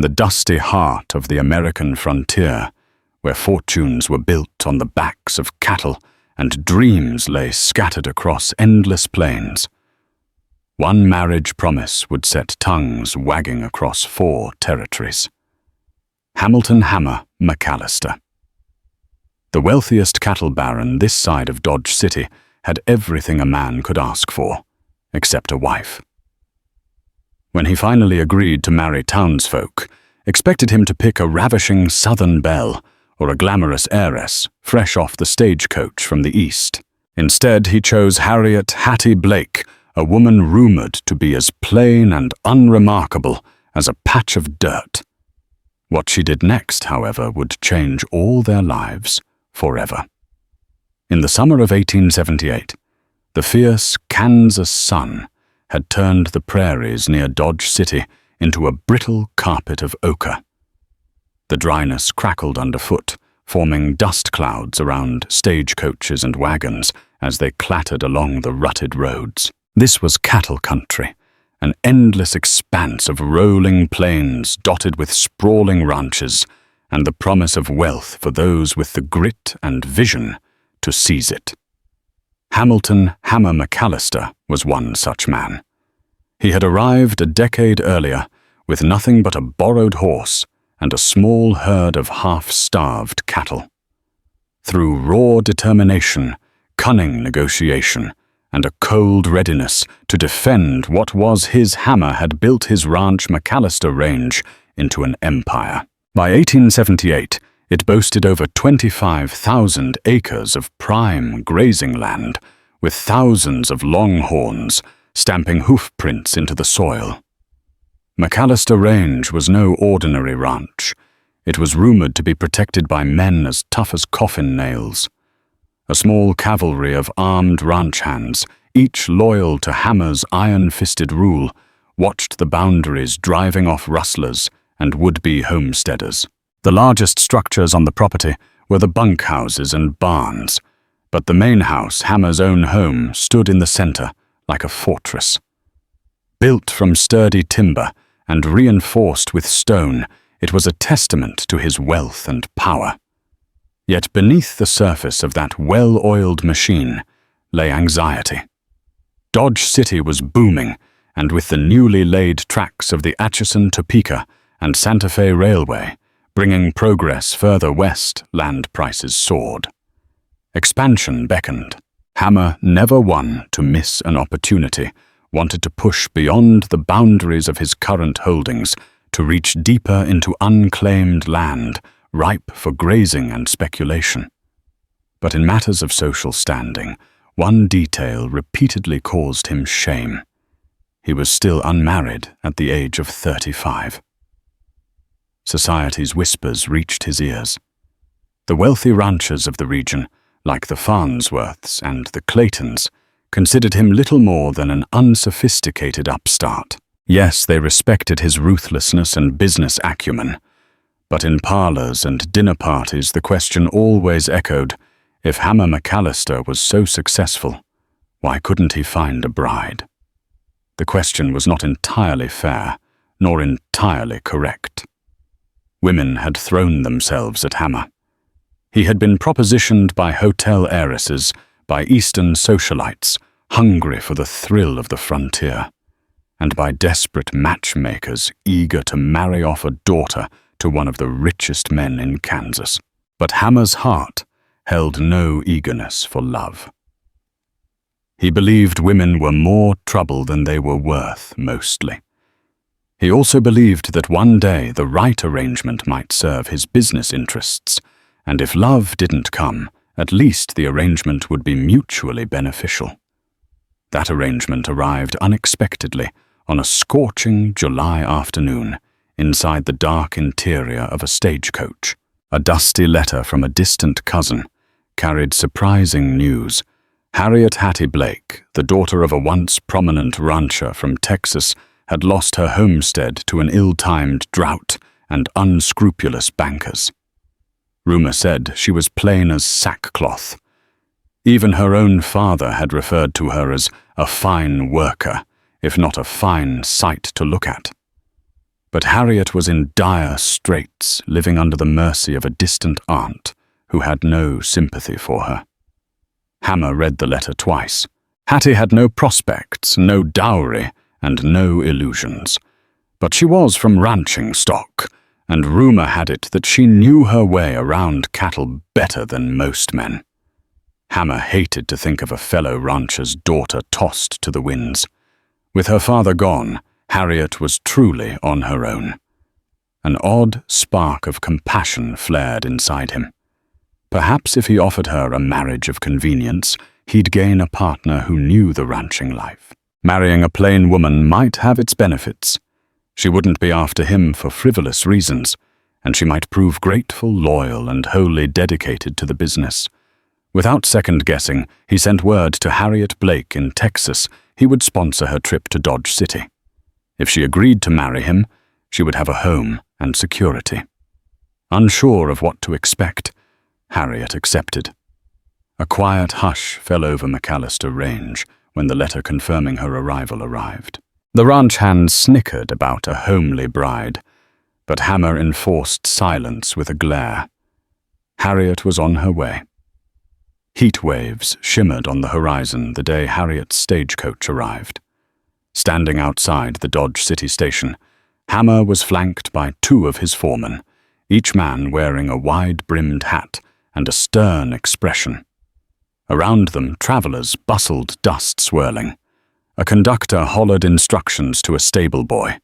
the dusty heart of the American frontier, where fortunes were built on the backs of cattle and dreams lay scattered across endless plains. One marriage promise would set tongues wagging across 4 territories. Hamilton Hammer McAllister. The wealthiest cattle baron this side of Dodge City had everything a man could ask for, except a wife. When he finally agreed to marry townsfolk, expected him to pick a ravishing southern belle or a glamorous heiress fresh off the stagecoach from the east. Instead, he chose Harriet Hattie Blake, a woman rumored to be as plain and unremarkable as a patch of dirt. What she did next, however, would change all their lives forever. In the summer of 1878, the fierce Kansas sun had turned the prairies near Dodge City into a brittle carpet of ochre. The dryness crackled underfoot, forming dust clouds around stagecoaches and wagons as they clattered along the rutted roads. This was cattle country, an endless expanse of rolling plains dotted with sprawling ranches, and the promise of wealth for those with the grit and vision to seize it. Hamilton Hammer McAllister was one such man. He had arrived a decade earlier with nothing but a borrowed horse and a small herd of half-starved cattle. Through raw determination, cunning negotiation, and a cold readiness to defend what was his hammer had built his ranch McAllister Range into an empire. By 1878, it boasted over 25,000 acres of prime grazing land, with thousands of longhorns stamping hoofprints into the soil. McAllister Range was no ordinary ranch. It was rumored to be protected by men as tough as coffin nails. A small cavalry of armed ranch hands, each loyal to Hammer's iron-fisted rule, watched the boundaries driving off rustlers and would-be homesteaders. The largest structures on the property were the bunkhouses and barns, but the main house, Hammer's own home, stood in the center like a fortress. Built from sturdy timber and reinforced with stone, it was a testament to his wealth and power. Yet beneath the surface of that well-oiled machine lay anxiety. Dodge City was booming, and with the newly laid tracks of the Atchison, Topeka, and Santa Fe Railway bringing progress further west, land prices soared. Expansion beckoned. Hammer, never one to miss an opportunity, wanted to push beyond the boundaries of his current holdings to reach deeper into unclaimed land, ripe for grazing and speculation. But in matters of social standing, one detail repeatedly caused him shame. He was still unmarried at the age of 35. Society's whispers reached his ears. The wealthy ranchers of the region, like the Farnsworths and the Claytons, considered him little more than an unsophisticated upstart. Yes, they respected his ruthlessness and business acumen, but in parlors and dinner parties the question always echoed, if Hammer McAllister was so successful, why couldn't he find a bride? The question was not entirely fair, nor entirely correct. Women had thrown themselves at Hammer. He had been propositioned by hotel heiresses, by Eastern socialites, hungry for the thrill of the frontier, and by desperate matchmakers eager to marry off a daughter to one of the richest men in Kansas. But Hammer's heart held no eagerness for love. He believed women were more trouble than they were worth, mostly. He also believed that one day the right arrangement might serve his business interests, and if love didn't come, at least the arrangement would be mutually beneficial. That arrangement arrived unexpectedly on a scorching July afternoon inside the dark interior of a stagecoach. A dusty letter from a distant cousin carried surprising news. Harriet Hattie Blake, the daughter of a once prominent rancher from Texas, had lost her homestead to an ill-timed drought and unscrupulous bankers. Rumor said she was plain as sackcloth. Even her own father had referred to her as a fine worker, if not a fine sight to look at. But Harriet was in dire straits, living under the mercy of a distant aunt who had no sympathy for her. Hammer read the letter twice. Hattie had no prospects, no dowry, and no illusions. But she was from ranching stock, and rumor had it that she knew her way around cattle better than most men. Hammer hated to think of a fellow rancher's daughter tossed to the winds. With her father gone, Harriet was truly on her own. An odd spark of compassion flared inside him. Perhaps if he offered her a marriage of convenience, he'd gain a partner who knew the ranching life. Marrying a plain woman might have its benefits. She wouldn't be after him for frivolous reasons, and she might prove grateful, loyal, and wholly dedicated to the business. Without second-guessing, he sent word to Harriet Blake in Texas he would sponsor her trip to Dodge City. If she agreed to marry him, she would have a home and security. Unsure of what to expect, Harriet accepted. A quiet hush fell over McAllister Range when the letter confirming her arrival arrived. The ranch hands snickered about a homely bride, but Hammer enforced silence with a glare. Harriet was on her way. Heat waves shimmered on the horizon the day Harriet's stagecoach arrived. Standing outside the Dodge City station, Hammer was flanked by two of his foremen, each man wearing a wide-brimmed hat and a stern expression. Around them, travelers bustled, dust swirling. A conductor hollered instructions to a stable boy.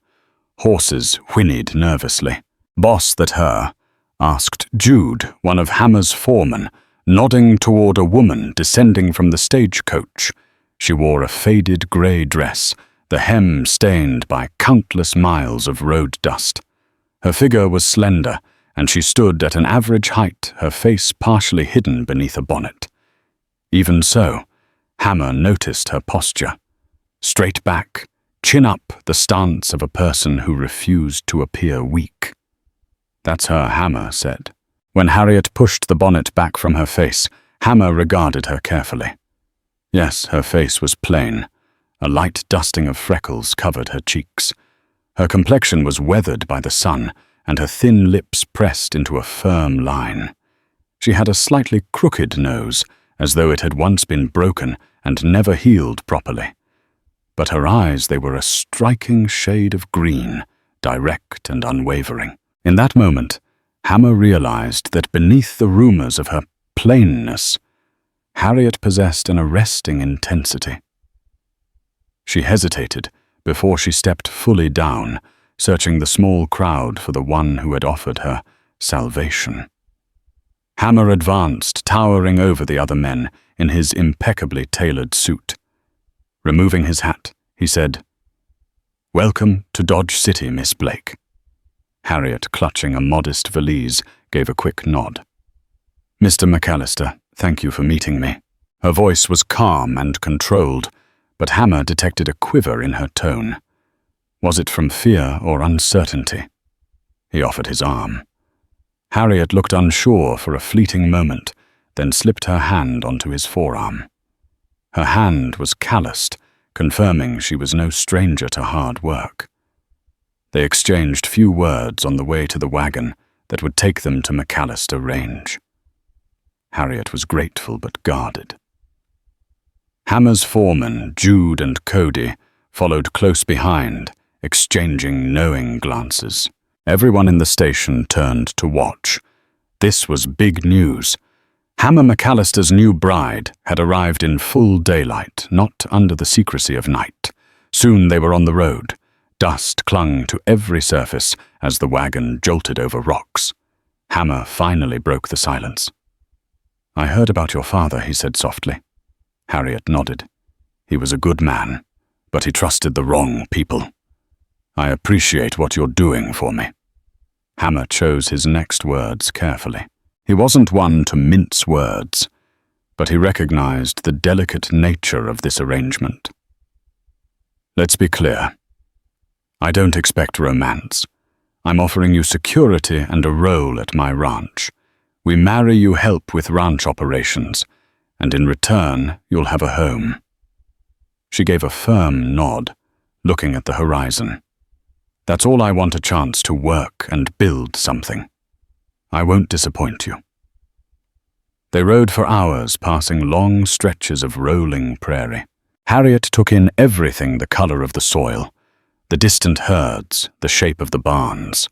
Horses whinnied nervously. Boss That Her asked Jude, one of Hammer's foremen, nodding toward a woman descending from the stagecoach. She wore a faded grey dress, the hem stained by countless miles of road dust. Her figure was slender, and she stood at an average height, her face partially hidden beneath a bonnet. Even so, Hammer noticed her posture. Straight back, chin up, the stance of a person who refused to appear weak. That's her, Hammer said. When Harriet pushed the bonnet back from her face, Hammer regarded her carefully. Yes, her face was plain. A light dusting of freckles covered her cheeks. Her complexion was weathered by the sun, and her thin lips pressed into a firm line. She had a slightly crooked nose, as though it had once been broken and never healed properly. But her eyes, they were a striking shade of green, direct and unwavering. In that moment, Hammer realized that beneath the rumors of her plainness, Harriet possessed an arresting intensity. She hesitated before she stepped fully down, searching the small crowd for the one who had offered her salvation. Hammer advanced, towering over the other men in his impeccably tailored suit. Removing his hat, he said, "Welcome to Dodge City, Miss Blake." Harriet, clutching a modest valise, gave a quick nod. "Mr. McAllister, thank you for meeting me." Her voice was calm and controlled, but Hammer detected a quiver in her tone. Was it from fear or uncertainty? He offered his arm. Harriet looked unsure for a fleeting moment, then slipped her hand onto his forearm. Her hand was calloused, confirming she was no stranger to hard work. They exchanged few words on the way to the wagon that would take them to McAllister Range. Harriet was grateful but guarded. Hammer's foremen, Jude and Cody, followed close behind, exchanging knowing glances. Everyone in the station turned to watch. This was big news. Hammer McAllister's new bride had arrived in full daylight, not under the secrecy of night. Soon they were on the road. Dust clung to every surface as the wagon jolted over rocks. Hammer finally broke the silence. "I heard about your father," he said softly. Harriet nodded. "He was a good man, but he trusted the wrong people. I appreciate what you're doing for me." Hammer chose his next words carefully. He wasn't one to mince words, but he recognized the delicate nature of this arrangement. "Let's be clear. I don't expect romance. I'm offering you security and a role at my ranch. We marry you help with ranch operations, and in return, you'll have a home." She gave a firm nod, looking at the horizon. That's all I want, a chance to work and build something. I won't disappoint you." They rode for hours, passing long stretches of rolling prairie. Harriet took in everything: the color of the soil, the distant herds, the shape of the barns.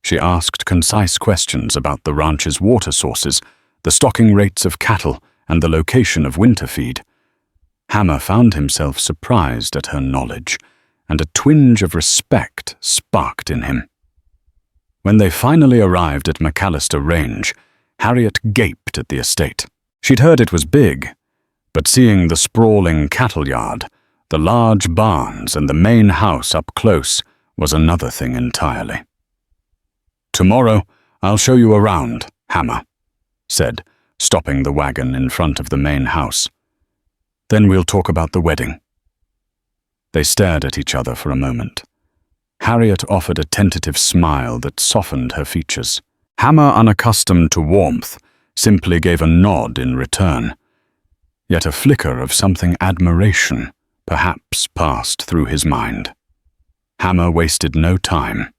She asked concise questions about the ranch's water sources, the stocking rates of cattle, and the location of winter feed. Hammer found himself surprised at her knowledge, and a twinge of respect sparked in him. When they finally arrived at McAllister Range, Harriet gaped at the estate. She'd heard it was big, but seeing the sprawling cattle yard, the large barns, and the main house up close was another thing entirely. "Tomorrow, I'll show you around," Hammer said, stopping the wagon in front of the main house. "Then we'll talk about the wedding." They stared at each other for a moment. Harriet offered a tentative smile that softened her features. Hammer, unaccustomed to warmth, simply gave a nod in return. Yet a flicker of something admiration perhaps passed through his mind. Hammer wasted no time.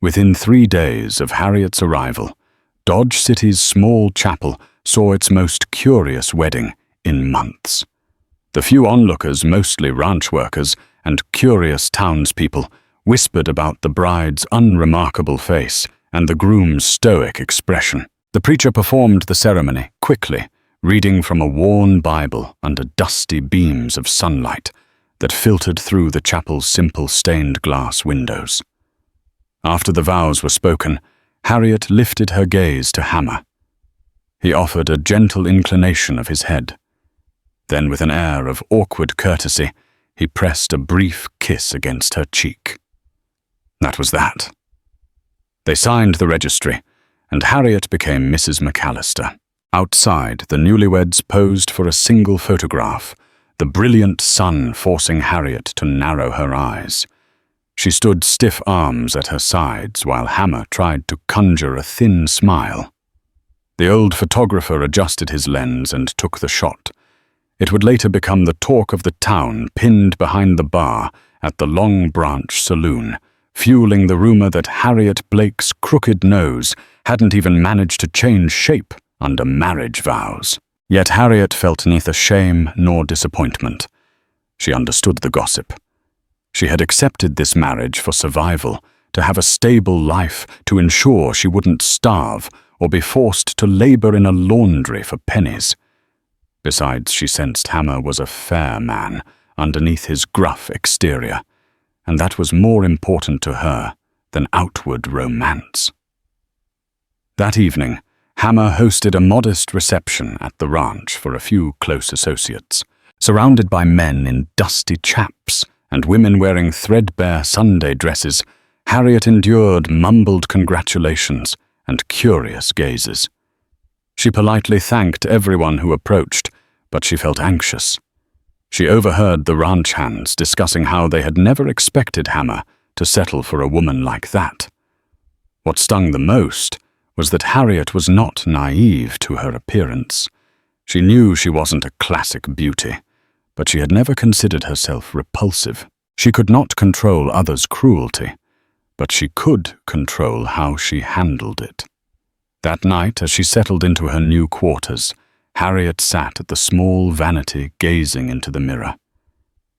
Within 3 days of Harriet's arrival, Dodge City's small chapel saw its most curious wedding in months. The few onlookers, mostly ranch workers and curious townspeople, whispered about the bride's unremarkable face and the groom's stoic expression. The preacher performed the ceremony quickly, reading from a worn Bible under dusty beams of sunlight that filtered through the chapel's simple stained glass windows. After the vows were spoken, Harriet lifted her gaze to Hammer. He offered a gentle inclination of his head. Then, with an air of awkward courtesy, he pressed a brief kiss against her cheek. That was that. They signed the registry, and Harriet became Mrs. McAllister. Outside, the newlyweds posed for a single photograph, the brilliant sun forcing Harriet to narrow her eyes. She stood stiff arms at her sides while Hammer tried to conjure a thin smile. The old photographer adjusted his lens and took the shot. It would later become the talk of the town, pinned behind the bar at the Long Branch Saloon, fueling the rumor that Harriet Blake's crooked nose hadn't even managed to change shape under marriage vows. Yet Harriet felt neither shame nor disappointment. She understood the gossip. She had accepted this marriage for survival, to have a stable life, to ensure she wouldn't starve or be forced to labor in a laundry for pennies. Besides, she sensed Hammer was a fair man underneath his gruff exterior, and that was more important to her than outward romance. That evening, Hammer hosted a modest reception at the ranch for a few close associates. Surrounded by men in dusty chaps and women wearing threadbare Sunday dresses, Harriet endured mumbled congratulations and curious gazes. She politely thanked everyone who approached, but she felt anxious. She overheard the ranch hands discussing how they had never expected Hammer to settle for a woman like that. What stung the most was that Harriet was not naive to her appearance. She knew she wasn't a classic beauty, but she had never considered herself repulsive. She could not control others' cruelty, but she could control how she handled it. That night, as she settled into her new quarters, Harriet sat at the small vanity gazing into the mirror.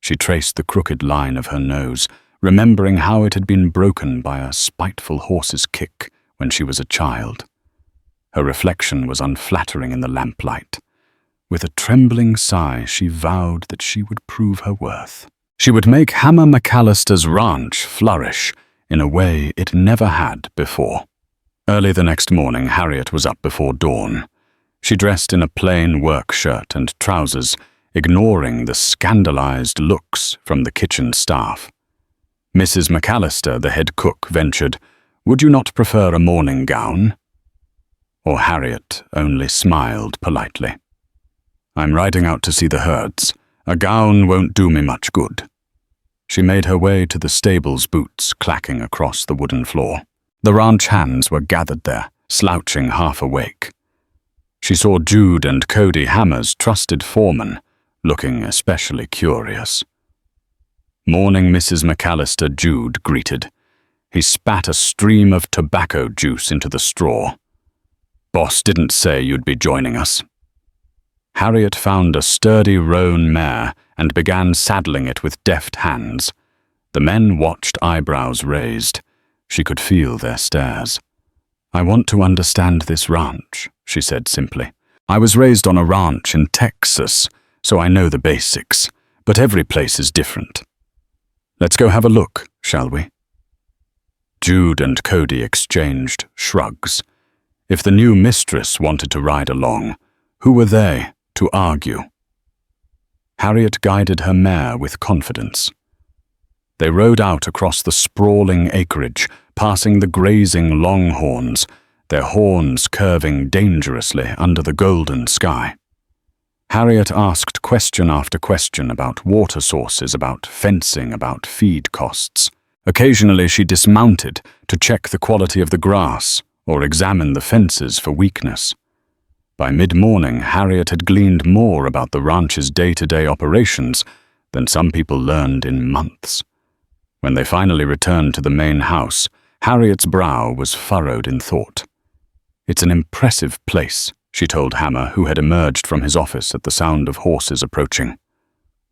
She traced the crooked line of her nose, remembering how it had been broken by a spiteful horse's kick when she was a child. Her reflection was unflattering in the lamplight. With a trembling sigh, she vowed that she would prove her worth. She would make Hammer McAllister's ranch flourish in a way it never had before. Early the next morning, Harriet was up before dawn. She dressed in a plain work shirt and trousers, ignoring the scandalized looks from the kitchen staff. Mrs. McAllister, the head cook, ventured, "Would you not prefer a morning gown?" Or Harriet only smiled politely. "I'm riding out to see the herds. A gown won't do me much good." She made her way to the stable's boots clacking across the wooden floor. The ranch hands were gathered there, slouching half awake. She saw Jude and Cody, Hammer's trusted foremen, looking especially curious. Morning Mrs. McAllister, Jude greeted. He spat a stream of tobacco juice into the straw. Boss didn't say you'd be joining us. Harriet found a sturdy roan mare and began saddling it with deft hands. The men watched, eyebrows raised. She could feel their stares. I want to understand this ranch, she said simply. I was raised on a ranch in Texas, so I know the basics, but every place is different. Let's go have a look, shall we? Jude and Cody exchanged shrugs. If the new mistress wanted to ride along, who were they to argue? Harriet guided her mare with confidence. They rode out across the sprawling acreage, passing the grazing longhorns, their horns curving dangerously under the golden sky. Harriet asked question after question about water sources, about fencing, about feed costs. Occasionally she dismounted to check the quality of the grass or examine the fences for weakness. By mid-morning, Harriet had gleaned more about the ranch's day-to-day operations than some people learned in months. When they finally returned to the main house, Harriet's brow was furrowed in thought. It's an impressive place, she told Hammer, who had emerged from his office at the sound of horses approaching.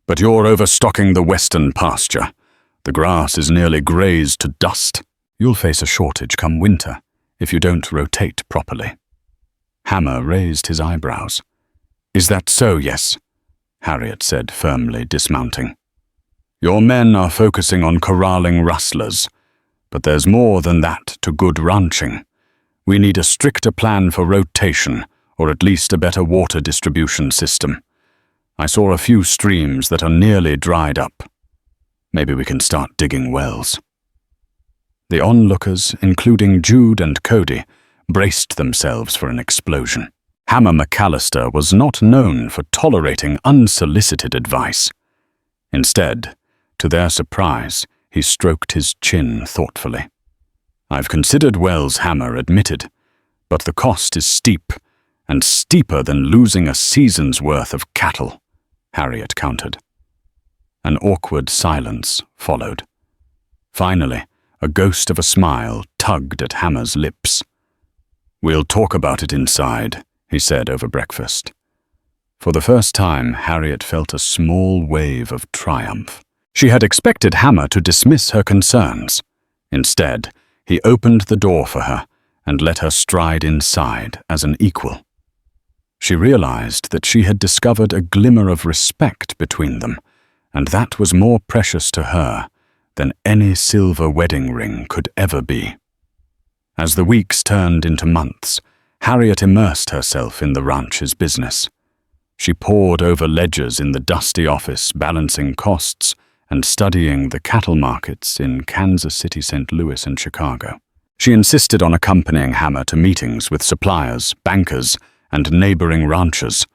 But you're overstocking the western pasture. The grass is nearly grazed to dust. You'll face a shortage come winter if you don't rotate properly. Hammer raised his eyebrows. Is that so, yes? Harriet said firmly, dismounting. Your men are focusing on corralling rustlers, but there's more than that to good ranching. We need a stricter plan for rotation, or at least a better water distribution system. I saw a few streams that are nearly dried up. Maybe we can start digging wells. The onlookers, including Jude and Cody, braced themselves for an explosion. Hammer McAllister was not known for tolerating unsolicited advice. Instead, to their surprise, he stroked his chin thoughtfully. I've considered wells, Hammer admitted, but the cost is steep, and steeper than losing a season's worth of cattle, Harriet countered. An awkward silence followed. Finally, a ghost of a smile tugged at Hammer's lips. We'll talk about it inside, he said over breakfast. For the first time, Harriet felt a small wave of triumph. She had expected Hammer to dismiss her concerns. Instead, he opened the door for her and let her stride inside as an equal. She realized that she had discovered a glimmer of respect between them, and that was more precious to her than any silver wedding ring could ever be. As the weeks turned into months, Harriet immersed herself in the ranch's business. She pored over ledgers in the dusty office, balancing costs and studying the cattle markets in Kansas City, St. Louis, and Chicago. She insisted on accompanying Hammer to meetings with suppliers, bankers, and neighboring ranchers.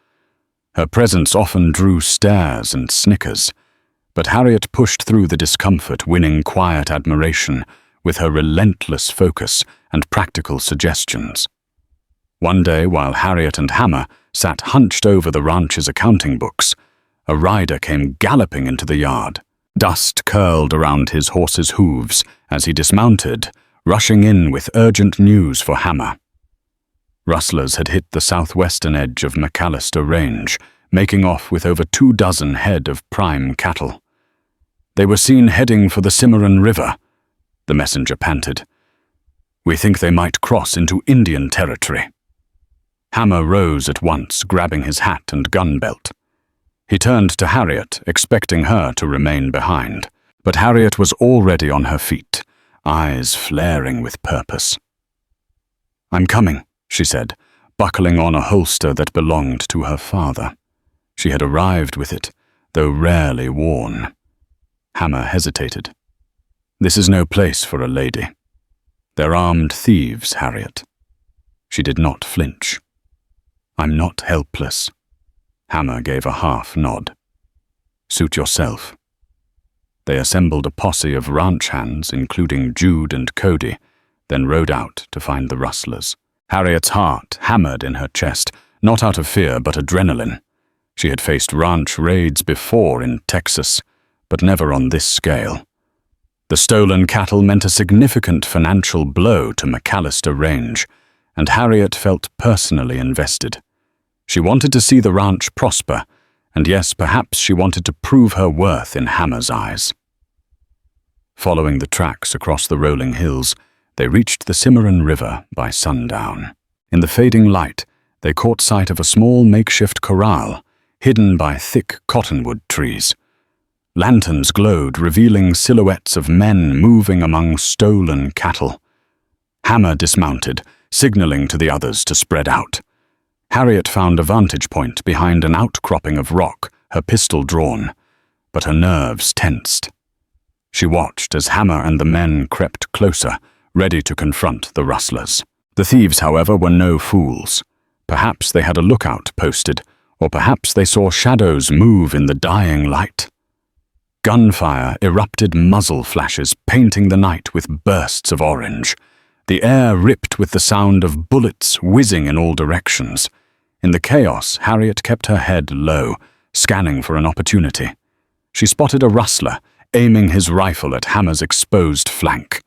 Her presence often drew stares and snickers, but Harriet pushed through the discomfort, winning quiet admiration with her relentless focus and practical suggestions. One day, while Harriet and Hammer sat hunched over the ranch's accounting books, a rider came galloping into the yard. Dust curled around his horse's hooves as he dismounted, rushing in with urgent news for Hammer. Rustlers had hit the southwestern edge of McAllister Range, making off with over 24 head of prime cattle. They were seen heading for the Cimarron River, the messenger panted. We think they might cross into Indian territory. Hammer rose at once, grabbing his hat and gun belt. He turned to Harriet, expecting her to remain behind, but Harriet was already on her feet, eyes flaring with purpose. I'm coming, she said, buckling on a holster that belonged to her father. She had arrived with it, though rarely worn. Hammer hesitated. This is no place for a lady. They're armed thieves, Harriet. She did not flinch. I'm not helpless. Hammer gave a half nod. Suit yourself. They assembled a posse of ranch hands, including Jude and Cody, then rode out to find the rustlers. Harriet's heart hammered in her chest, not out of fear but adrenaline. She had faced ranch raids before in Texas, but never on this scale. The stolen cattle meant a significant financial blow to McAllister Range, and Harriet felt personally invested. She wanted to see the ranch prosper, and yes, perhaps she wanted to prove her worth in Hammer's eyes. Following the tracks across the rolling hills, they reached the Cimarron River by sundown. In the fading light, they caught sight of a small makeshift corral, hidden by thick cottonwood trees. Lanterns glowed, revealing silhouettes of men moving among stolen cattle. Hammer dismounted, signaling to the others to spread out. Harriet found a vantage point behind an outcropping of rock, her pistol drawn, but her nerves tensed. She watched as Hammer and the men crept closer, ready to confront the rustlers. The thieves, however, were no fools. Perhaps they had a lookout posted, or perhaps they saw shadows move in the dying light. Gunfire erupted, muzzle flashes painting the night with bursts of orange. The air ripped with the sound of bullets whizzing in all directions. In the chaos, Harriet kept her head low, scanning for an opportunity. She spotted a rustler, aiming his rifle at Hammer's exposed flank.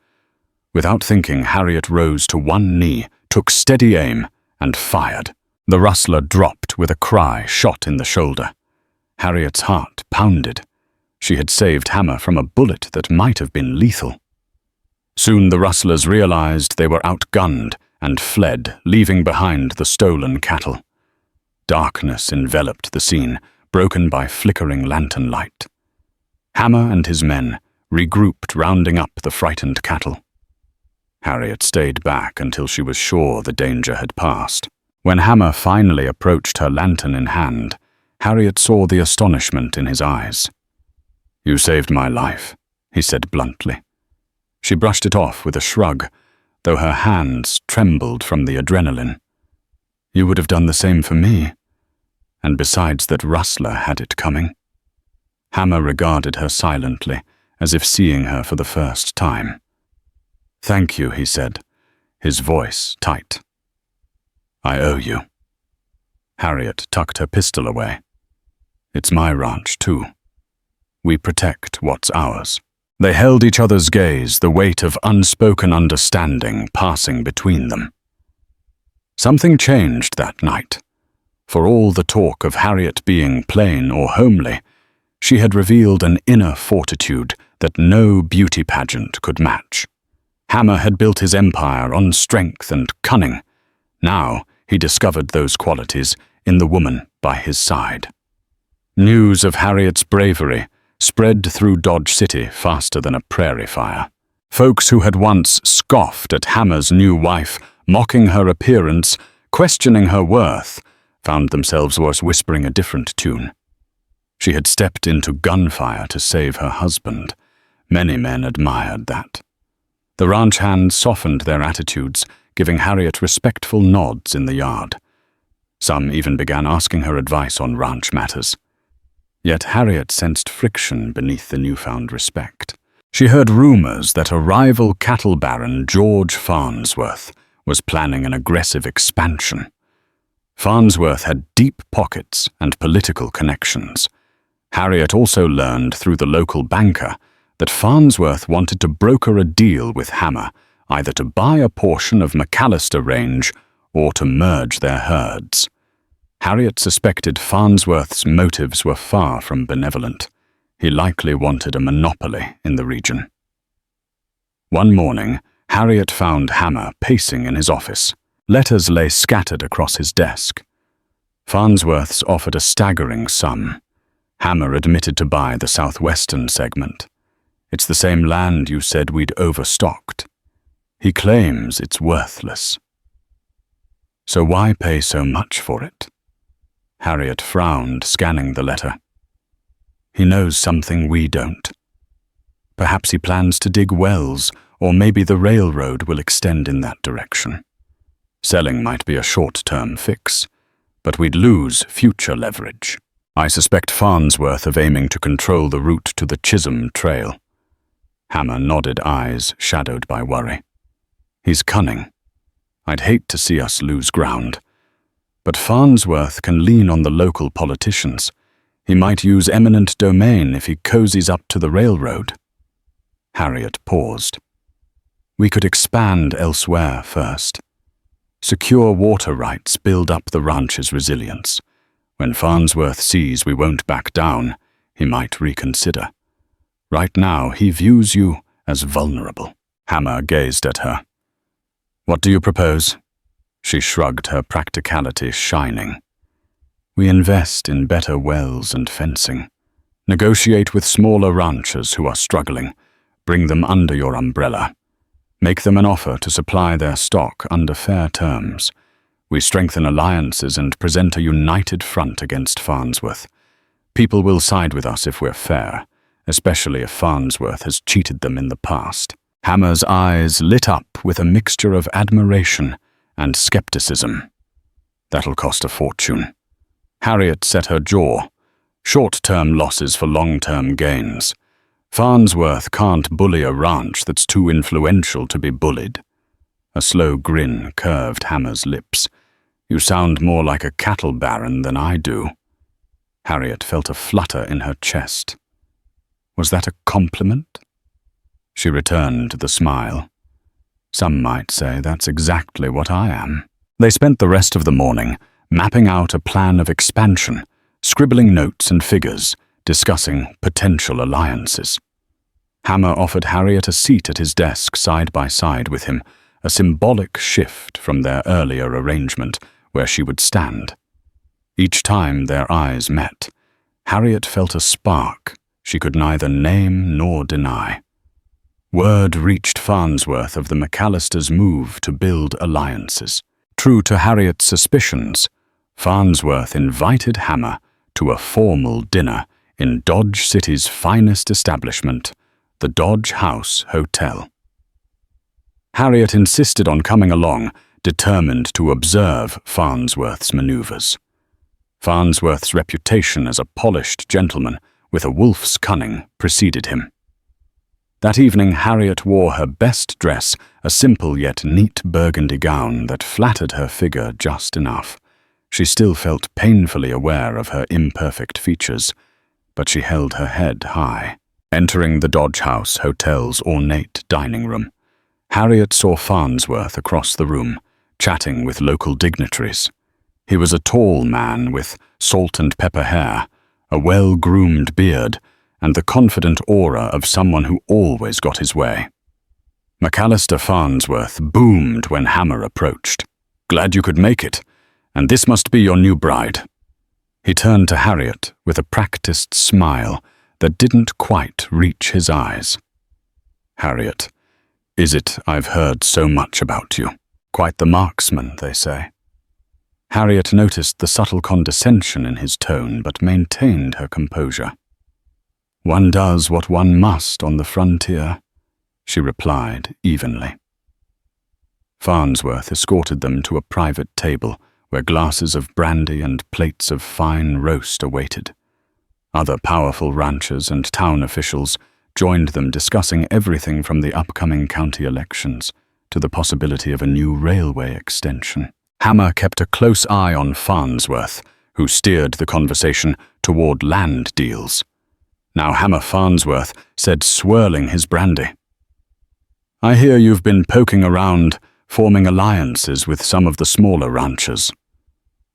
Without thinking, Harriet rose to one knee, took steady aim, and fired. The rustler dropped with a cry, shot in the shoulder. Harriet's heart pounded. She had saved Hammer from a bullet that might have been lethal. Soon the rustlers realized they were outgunned and fled, leaving behind the stolen cattle. Darkness enveloped the scene, broken by flickering lantern light. Hammer and his men regrouped, rounding up the frightened cattle. Harriet stayed back until she was sure the danger had passed. When Hammer finally approached her lantern in hand, Harriet saw the astonishment in his eyes. "You saved my life," he said bluntly. She brushed it off with a shrug, though her hands trembled from the adrenaline. "You would have done the same for me. And besides, that rustler had it coming." Hammer regarded her silently, as if seeing her for the first time. "Thank you," he said, his voice tight. "I owe you." Harriet tucked her pistol away. "It's my ranch, too. We protect what's ours." They held each other's gaze, the weight of unspoken understanding passing between them. Something changed that night. For all the talk of Harriet being plain or homely, she had revealed an inner fortitude that no beauty pageant could match. Hammer had built his empire on strength and cunning. Now he discovered those qualities in the woman by his side. News of Harriet's bravery spread through Dodge City faster than a prairie fire. Folks who had once scoffed at Hammer's new wife, mocking her appearance, questioning her worth, found themselves whispering a different tune. She had stepped into gunfire to save her husband. Many men admired that. The ranch hands softened their attitudes, giving Harriet respectful nods in the yard. Some even began asking her advice on ranch matters. Yet Harriet sensed friction beneath the newfound respect. She heard rumors that a rival cattle baron, George Farnsworth, was planning an aggressive expansion. Farnsworth had deep pockets and political connections. Harriet also learned through the local banker that Farnsworth wanted to broker a deal with Hammer, either to buy a portion of McAllister Range or to merge their herds. Harriet suspected Farnsworth's motives were far from benevolent. He likely wanted a monopoly in the region. One morning, Harriet found Hammer pacing in his office. Letters lay scattered across his desk. Farnsworth's offered a staggering sum. Hammer admitted to buy the southwestern segment. "It's the same land you said we'd overstocked. He claims it's worthless. So why pay so much for it?" Harriet frowned, scanning the letter. "He knows something we don't. Perhaps he plans to dig wells, or maybe the railroad will extend in that direction. Selling might be a short-term fix, but we'd lose future leverage. I suspect Farnsworth of aiming to control the route to the Chisholm Trail." Hammer nodded, eyes shadowed by worry. "He's cunning. I'd hate to see us lose ground. But Farnsworth can lean on the local politicians. He might use eminent domain if he cozies up to the railroad. Harriet paused. We could expand elsewhere first. Secure water rights build up the ranch's resilience. When Farnsworth sees we won't back down, he might reconsider. Right now, he views you as vulnerable. Hammer gazed at her. What do you propose? She shrugged, her practicality shining. We invest in better wells and fencing. Negotiate with smaller ranchers who are struggling. Bring them under your umbrella. Make them an offer to supply their stock under fair terms. We strengthen alliances and present a united front against Farnsworth. People will side with us if we're fair, especially if Farnsworth has cheated them in the past. Hammer's eyes lit up with a mixture of admiration and skepticism. That'll cost a fortune. Harriet set her jaw. Short-term losses for long-term gains. Farnsworth can't bully a ranch that's too influential to be bullied. A slow grin curved Hammer's lips. You sound more like a cattle baron than I do. Harriet felt a flutter in her chest. Was that a compliment? She returned the smile. Some might say that's exactly what I am. They spent the rest of the morning mapping out a plan of expansion, scribbling notes and figures, discussing potential alliances. Hammer offered Harriet a seat at his desk side by side with him, a symbolic shift from their earlier arrangement where she would stand. Each time their eyes met, Harriet felt a spark she could neither name nor deny. Word reached Farnsworth of the McAllisters' move to build alliances. True to Harriet's suspicions, Farnsworth invited Hammer to a formal dinner in Dodge City's finest establishment, the Dodge House Hotel. Harriet insisted on coming along, determined to observe Farnsworth's maneuvers. Farnsworth's reputation as a polished gentleman with a wolf's cunning preceded him. That evening, Harriet wore her best dress, a simple yet neat burgundy gown that flattered her figure just enough. She still felt painfully aware of her imperfect features, but she held her head high. Entering the Dodge House Hotel's ornate dining room, Harriet saw Farnsworth across the room, chatting with local dignitaries. He was a tall man with salt and pepper hair, a well-groomed beard, and the confident aura of someone who always got his way. McAllister Farnsworth boomed when Hammer approached. Glad you could make it, and this must be your new bride. He turned to Harriet with a practiced smile that didn't quite reach his eyes. Harriet, is it I've heard so much about you? Quite the marksman, they say. Harriet noticed the subtle condescension in his tone but maintained her composure. One does what one must on the frontier, she replied evenly. Farnsworth escorted them to a private table where glasses of brandy and plates of fine roast awaited. Other powerful ranchers and town officials joined them, discussing everything from the upcoming county elections to the possibility of a new railway extension. Hammer kept a close eye on Farnsworth, who steered the conversation toward land deals. Now Hammer Farnsworth said, swirling his brandy, I hear you've been poking around, forming alliances with some of the smaller ranchers.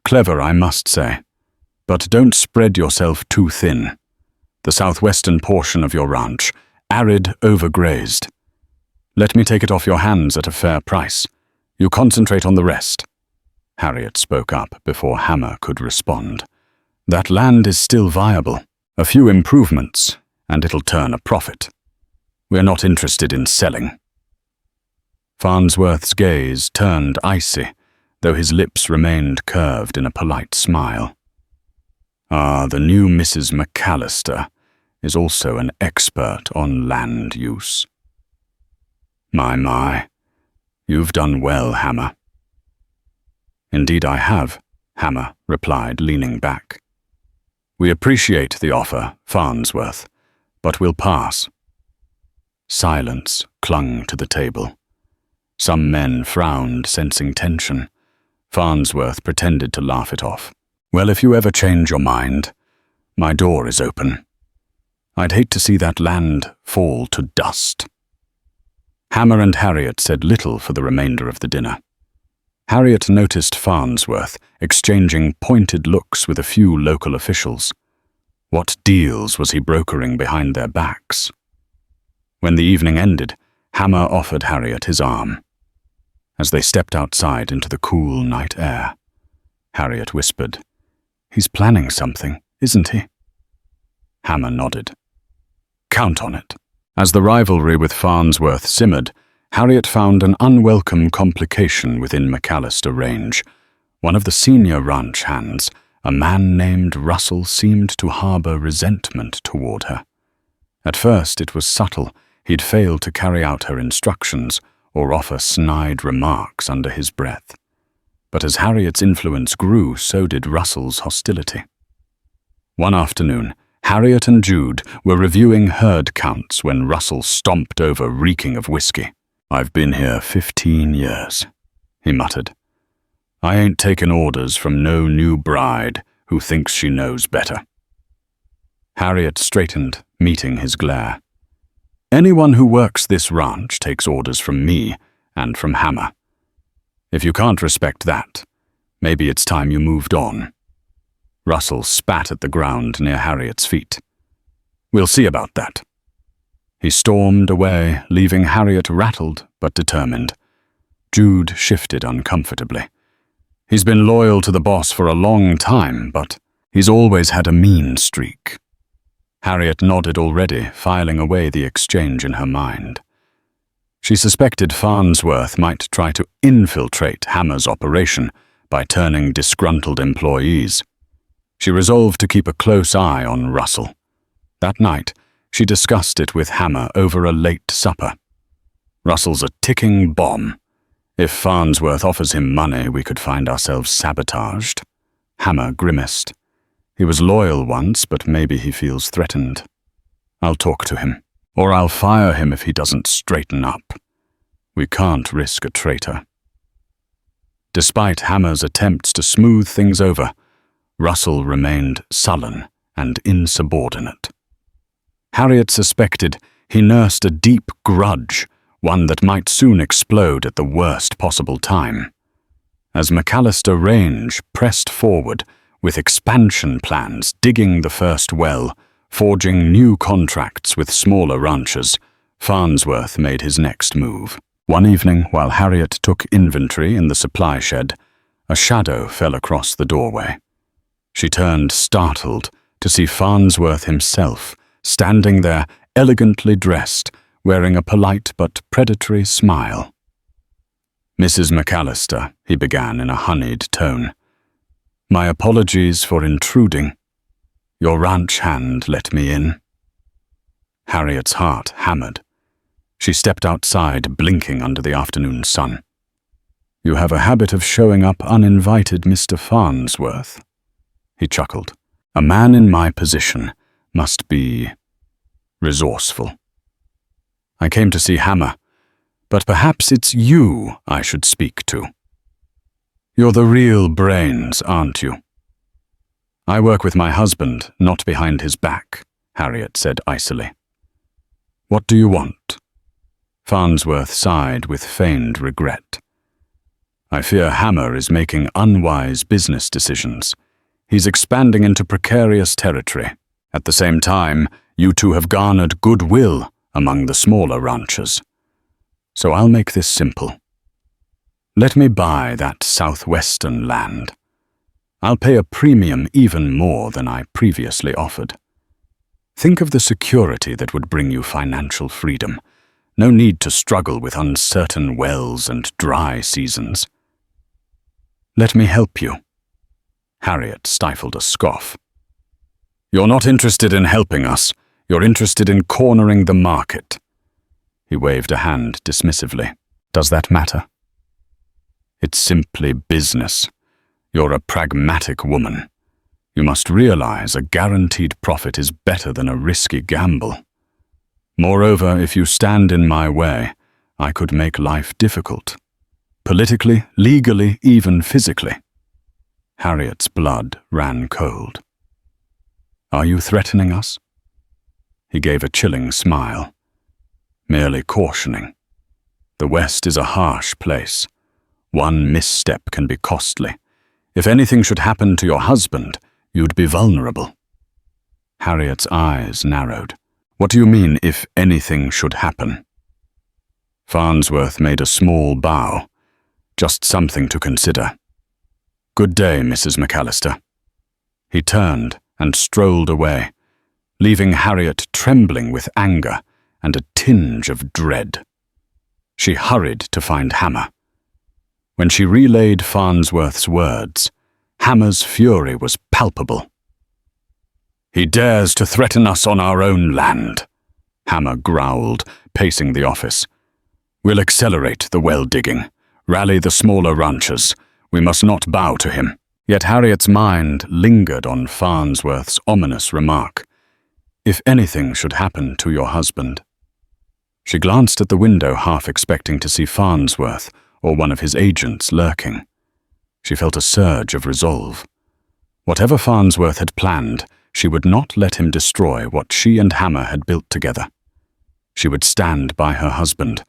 Clever, I must say, but don't spread yourself too thin. The southwestern portion of your ranch, arid, overgrazed. Let me take it off your hands at a fair price. You concentrate on the rest. Harriet spoke up before Hammer could respond. That land is still viable. A few improvements, and it'll turn a profit. We're not interested in selling. Farnsworth's gaze turned icy, though his lips remained curved in a polite smile. Ah, the new Mrs. McAllister is also an expert on land use. My, you've done well, Hammer. Indeed I have, Hammer replied, leaning back. We appreciate the offer, Farnsworth, but we'll pass. Silence clung to the table. Some men frowned, sensing tension. Farnsworth pretended to laugh it off. Well, if you ever change your mind, My door is open. I'd hate to see that land fall to dust." Hammer and Harriet said little for the remainder of the dinner. Harriet noticed Farnsworth exchanging pointed looks with a few local officials. What deals was he brokering behind their backs? When the evening ended, Hammer offered Harriet his arm. As they stepped outside into the cool night air, Harriet whispered, "He's planning something, isn't he?" Hammer nodded. "Count on it." As the rivalry with Farnsworth simmered, Harriet found an unwelcome complication within McAllister Range. One of the senior ranch hands, a man named Russell, seemed to harbor resentment toward her. At first it was subtle. He'd failed to carry out her instructions or offer snide remarks under his breath. But as Harriet's influence grew, so did Russell's hostility. One afternoon, Harriet and Jude were reviewing herd counts when Russell stomped over reeking of whiskey. "I've been here 15 years, he muttered. "I ain't taken orders from no new bride who thinks she knows better." Harriet straightened, meeting his glare. "Anyone who works this ranch takes orders from me and from Hammer. If you can't respect that, maybe it's time you moved on." Russell spat at the ground near Harriet's feet. "We'll see about that." He stormed away, leaving Harriet rattled but determined. Jude shifted uncomfortably. He's been loyal to the boss for a long time, but he's always had a mean streak. Harriet nodded already, filing away the exchange in her mind. She suspected Farnsworth might try to infiltrate Hammer's operation by turning disgruntled employees. She resolved to keep a close eye on Russell. That night, she discussed it with Hammer over a late supper. "Russell's a ticking bomb. If Farnsworth offers him money, we could find ourselves sabotaged." Hammer grimaced. "He was loyal once, but maybe he feels threatened. I'll talk to him, or I'll fire him if he doesn't straighten up. We can't risk a traitor." Despite Hammer's attempts to smooth things over, Russell remained sullen and insubordinate. Harriet suspected he nursed a deep grudge, one that might soon explode at the worst possible time. As McAllister Range pressed forward, with expansion plans, digging the first well, forging new contracts with smaller ranchers, Farnsworth made his next move. One evening, while Harriet took inventory in the supply shed, a shadow fell across the doorway. She turned, startled, to see Farnsworth himself, standing there, elegantly dressed, wearing a polite but predatory smile. "Mrs. McAllister," he began in a honeyed tone, "my apologies for intruding. Your ranch hand let me in." Harriet's heart hammered. She stepped outside, blinking under the afternoon sun. "You have a habit of showing up uninvited, Mr. Farnsworth." He chuckled. "A man in my position must be resourceful. I came to see Hammer, but perhaps it's you I should speak to. You're the real brains, aren't you?" "I work with my husband, not behind his back," Harriet said icily. "What do you want?" Farnsworth sighed with feigned regret. "I fear Hammer is making unwise business decisions. He's expanding into precarious territory. At the same time, you two have garnered goodwill among the smaller ranchers. So I'll make this simple. Let me buy that southwestern land. I'll pay a premium even more than I previously offered. Think of the security that would bring you financial freedom. No need to struggle with uncertain wells and dry seasons. Let me help you." Harriet stifled a scoff. "You're not interested in helping us. You're interested in cornering the market." He waved a hand dismissively. "Does that matter?" "It's simply business. You're a pragmatic woman. You must realize a guaranteed profit is better than a risky gamble. Moreover, if you stand in my way, I could make life difficult. Politically, legally, even physically." Harriet's blood ran cold. Are you threatening us? He gave a chilling smile, merely cautioning. The West is a harsh place. One misstep can be costly. If anything should happen to your husband, you'd be vulnerable. Harriet's eyes narrowed. What do you mean, if anything should happen? Farnsworth made a small bow. Just something to consider. Good day, Mrs. McAllister. He turned and strolled away, leaving Harriet trembling with anger and a tinge of dread. She hurried to find Hammer. When she relayed Farnsworth's words, Hammer's fury was palpable. He dares to threaten us on our own land, Hammer growled, pacing the office. We'll accelerate the well digging, rally the smaller ranchers. We must not bow to him. Yet Harriet's mind lingered on Farnsworth's ominous remark. If anything should happen to your husband. She glanced at the window, half expecting to see Farnsworth or one of his agents lurking. She felt a surge of resolve. Whatever Farnsworth had planned, she would not let him destroy what she and Hammer had built together. She would stand by her husband,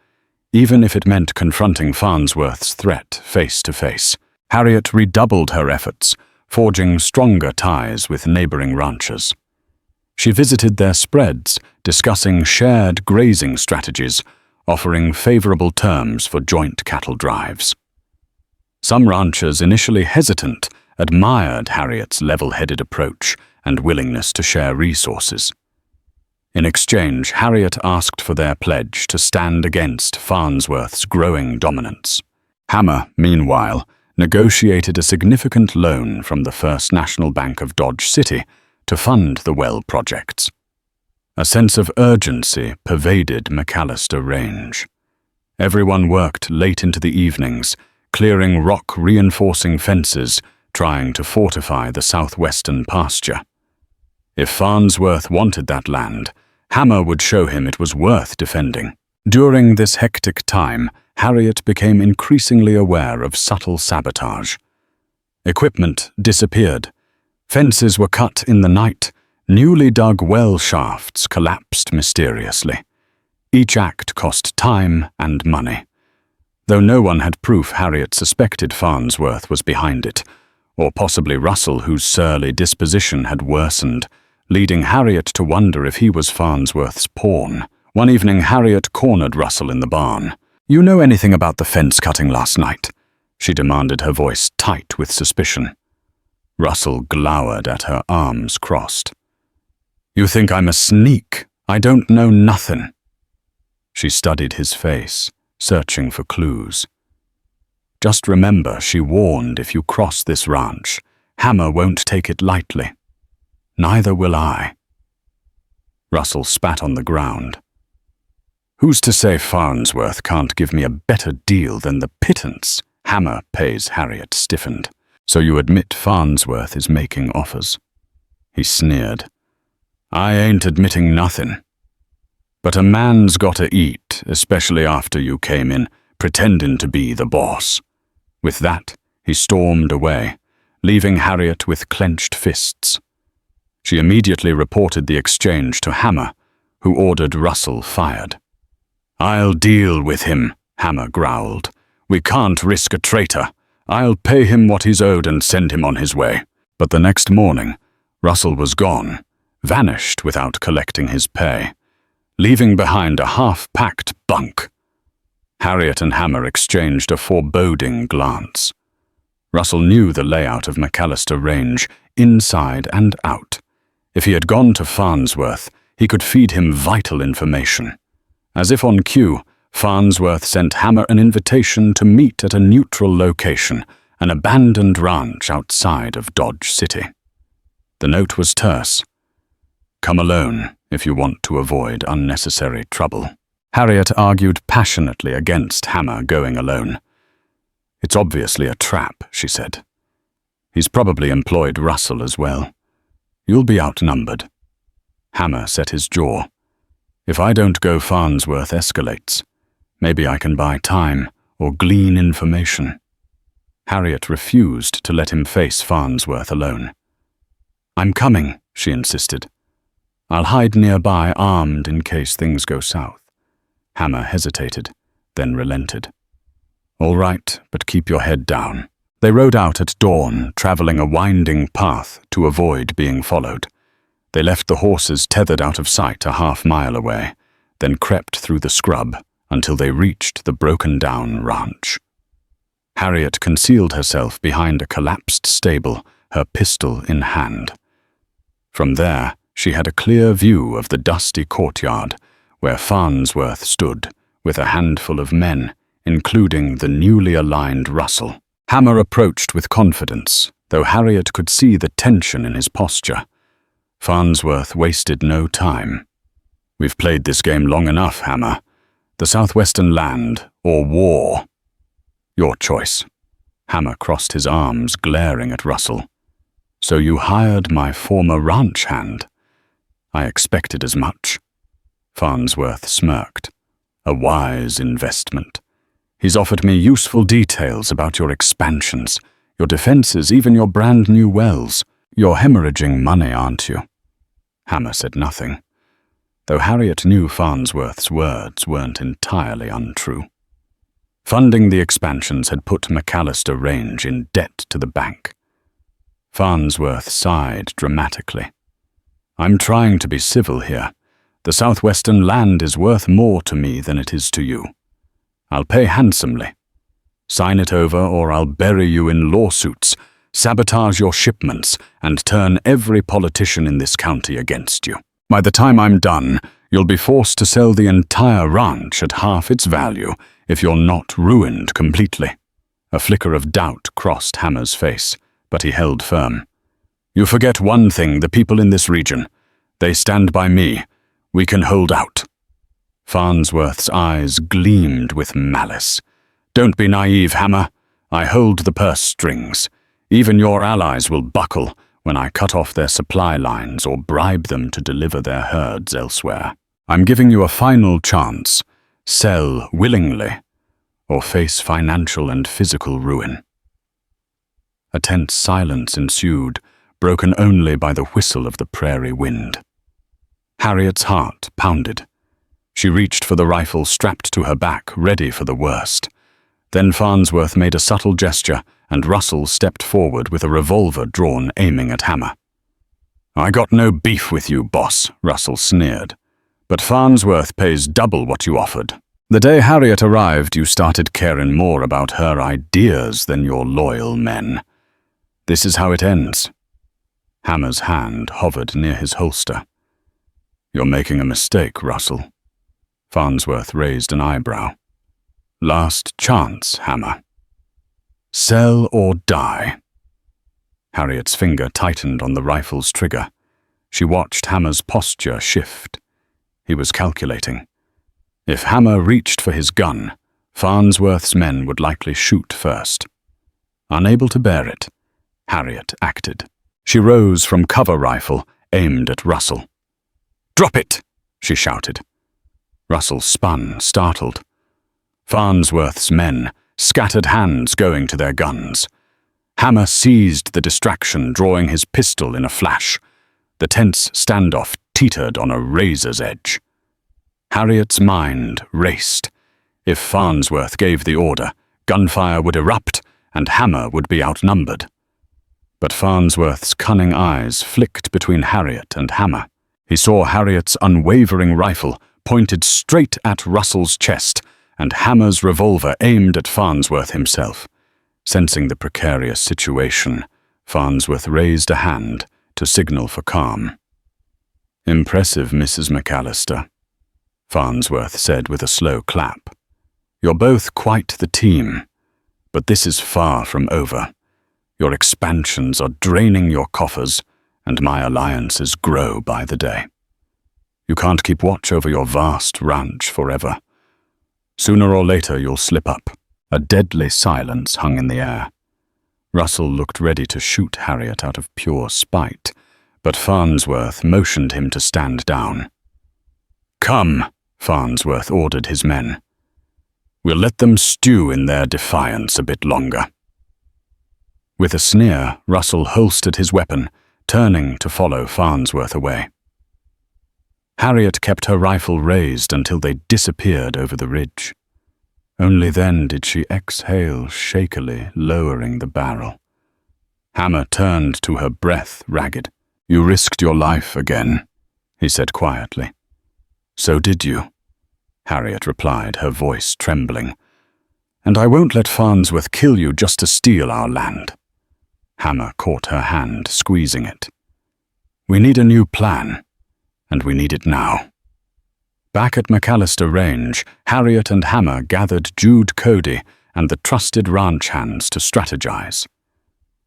even if it meant confronting Farnsworth's threat face to face. Harriet redoubled her efforts, forging stronger ties with neighboring ranchers. She visited their spreads, discussing shared grazing strategies, offering favorable terms for joint cattle drives. Some ranchers, initially hesitant, admired Harriet's level-headed approach and willingness to share resources. In exchange, Harriet asked for their pledge to stand against Farnsworth's growing dominance. Hammer, meanwhile, negotiated a significant loan from the First National Bank of Dodge City to fund the well projects. A sense of urgency pervaded McAllister Range. Everyone worked late into the evenings, clearing rock-reinforcing fences, trying to fortify the southwestern pasture. If Farnsworth wanted that land, Hammer would show him it was worth defending. During this hectic time, Harriet became increasingly aware of subtle sabotage. Equipment disappeared. Fences were cut in the night. Newly dug well shafts collapsed mysteriously. Each act cost time and money. Though no one had proof, Harriet suspected Farnsworth was behind it, or possibly Russell, whose surly disposition had worsened, leading Harriet to wonder if he was Farnsworth's pawn. One evening, Harriet cornered Russell in the barn. You know anything about the fence cutting last night? She demanded, her voice tight with suspicion. Russell glowered at her, arms crossed. You think I'm a sneak? I don't know nothing. She studied his face, searching for clues. Just remember, she warned, if you cross this ranch, Hammer won't take it lightly. Neither will I. Russell spat on the ground. Who's to say Farnsworth can't give me a better deal than the pittance Hammer pays? Harriet stiffened. So you admit Farnsworth is making offers? He sneered. I ain't admitting nothing. But a man's gotta eat, especially after you came in, pretending to be the boss. With that, he stormed away, leaving Harriet with clenched fists. She immediately reported the exchange to Hammer, who ordered Russell fired. I'll deal with him, Hammer growled. We can't risk a traitor. I'll pay him what he's owed and send him on his way. But the next morning, Russell was gone, vanished without collecting his pay, leaving behind a half-packed bunk. Harriet and Hammer exchanged a foreboding glance. Russell knew the layout of McAllister Range, inside and out. If he had gone to Farnsworth, he could feed him vital information. As if on cue, Farnsworth sent Hammer an invitation to meet at a neutral location, an abandoned ranch outside of Dodge City. The note was terse. Come alone if you want to avoid unnecessary trouble. Harriet argued passionately against Hammer going alone. It's obviously a trap, she said. He's probably employed Russell as well. You'll be outnumbered. Hammer set his jaw. If I don't go, Farnsworth escalates. Maybe I can buy time or glean information. Harriet refused to let him face Farnsworth alone. I'm coming, she insisted. I'll hide nearby armed in case things go south. Hammer hesitated, then relented. All right, but keep your head down. They rode out at dawn, traveling a winding path to avoid being followed. They left the horses tethered out of sight a half-mile away, then crept through the scrub until they reached the broken-down ranch. Harriet concealed herself behind a collapsed stable, her pistol in hand. From there, she had a clear view of the dusty courtyard, where Farnsworth stood, with a handful of men, including the newly aligned Russell. Hammer approached with confidence, though Harriet could see the tension in his posture. Farnsworth wasted no time. We've played this game long enough, Hammer. The Southwestern land, or war. Your choice. Hammer crossed his arms, glaring at Russell. So you hired my former ranch hand? I expected as much. Farnsworth smirked. A wise investment. He's offered me useful details about your expansions, your defenses, even your brand new wells. You're hemorrhaging money, aren't you? Hammer said nothing, though Harriet knew Farnsworth's words weren't entirely untrue. Funding the expansions had put McAllister Range in debt to the bank. Farnsworth sighed dramatically. I'm trying to be civil here. The Southwestern land is worth more to me than it is to you. I'll pay handsomely. Sign it over or I'll bury you in lawsuits, sabotage your shipments, and turn every politician in this county against you. By the time I'm done, you'll be forced to sell the entire ranch at half its value if you're not ruined completely. A flicker of doubt crossed Hammer's face, but he held firm. You forget one thing, the people in this region. They stand by me. We can hold out. Farnsworth's eyes gleamed with malice. Don't be naive, Hammer. I hold the purse strings. Even your allies will buckle when I cut off their supply lines or bribe them to deliver their herds elsewhere. I'm giving you a final chance. Sell willingly, or face financial and physical ruin. A tense silence ensued, broken only by the whistle of the prairie wind. Harriet's heart pounded. She reached for the rifle strapped to her back, ready for the worst. Then Farnsworth made a subtle gesture, and Russell stepped forward with a revolver drawn, aiming at Hammer. I got no beef with you, boss, Russell sneered. But Farnsworth pays double what you offered. The day Harriet arrived, you started caring more about her ideas than your loyal men. This is how it ends. Hammer's hand hovered near his holster. You're making a mistake, Russell. Farnsworth raised an eyebrow. Last chance, Hammer. Sell or die. Harriet's finger tightened on the rifle's trigger. She watched Hammer's posture shift. He was calculating. If Hammer reached for his gun, Farnsworth's men would likely shoot first. Unable to bear it, Harriet acted. She rose from cover rifle, aimed at Russell. Drop it, she shouted. Russell spun, startled. Farnsworth's men, scattered hands going to their guns. Hammer seized the distraction, drawing his pistol in a flash. The tense standoff teetered on a razor's edge. Harriet's mind raced. If Farnsworth gave the order, gunfire would erupt and Hammer would be outnumbered. But Farnsworth's cunning eyes flicked between Harriet and Hammer. He saw Harriet's unwavering rifle pointed straight at Russell's chest and Hammer's revolver aimed at Farnsworth himself. Sensing the precarious situation, Farnsworth raised a hand to signal for calm. Impressive, Mrs. McAllister, Farnsworth said with a slow clap. You're both quite the team, but this is far from over. Your expansions are draining your coffers, and my alliances grow by the day. You can't keep watch over your vast ranch forever. Sooner or later you'll slip up. A deadly silence hung in the air. Russell looked ready to shoot Harriet out of pure spite, but Farnsworth motioned him to stand down. Come, Farnsworth ordered his men. We'll let them stew in their defiance a bit longer. With a sneer, Russell holstered his weapon, turning to follow Farnsworth away. Harriet kept her rifle raised until they disappeared over the ridge. Only then did she exhale shakily, lowering the barrel. Hammer turned to her, breath ragged. "You risked your life again," he said quietly. "So did you," Harriet replied, her voice trembling. "And I won't let Farnsworth kill you just to steal our land." Hammer caught her hand, squeezing it. "We need a new plan, and we need it now." Back at McAllister Range, Harriet and Hammer gathered Jude Cody and the trusted ranch hands to strategize.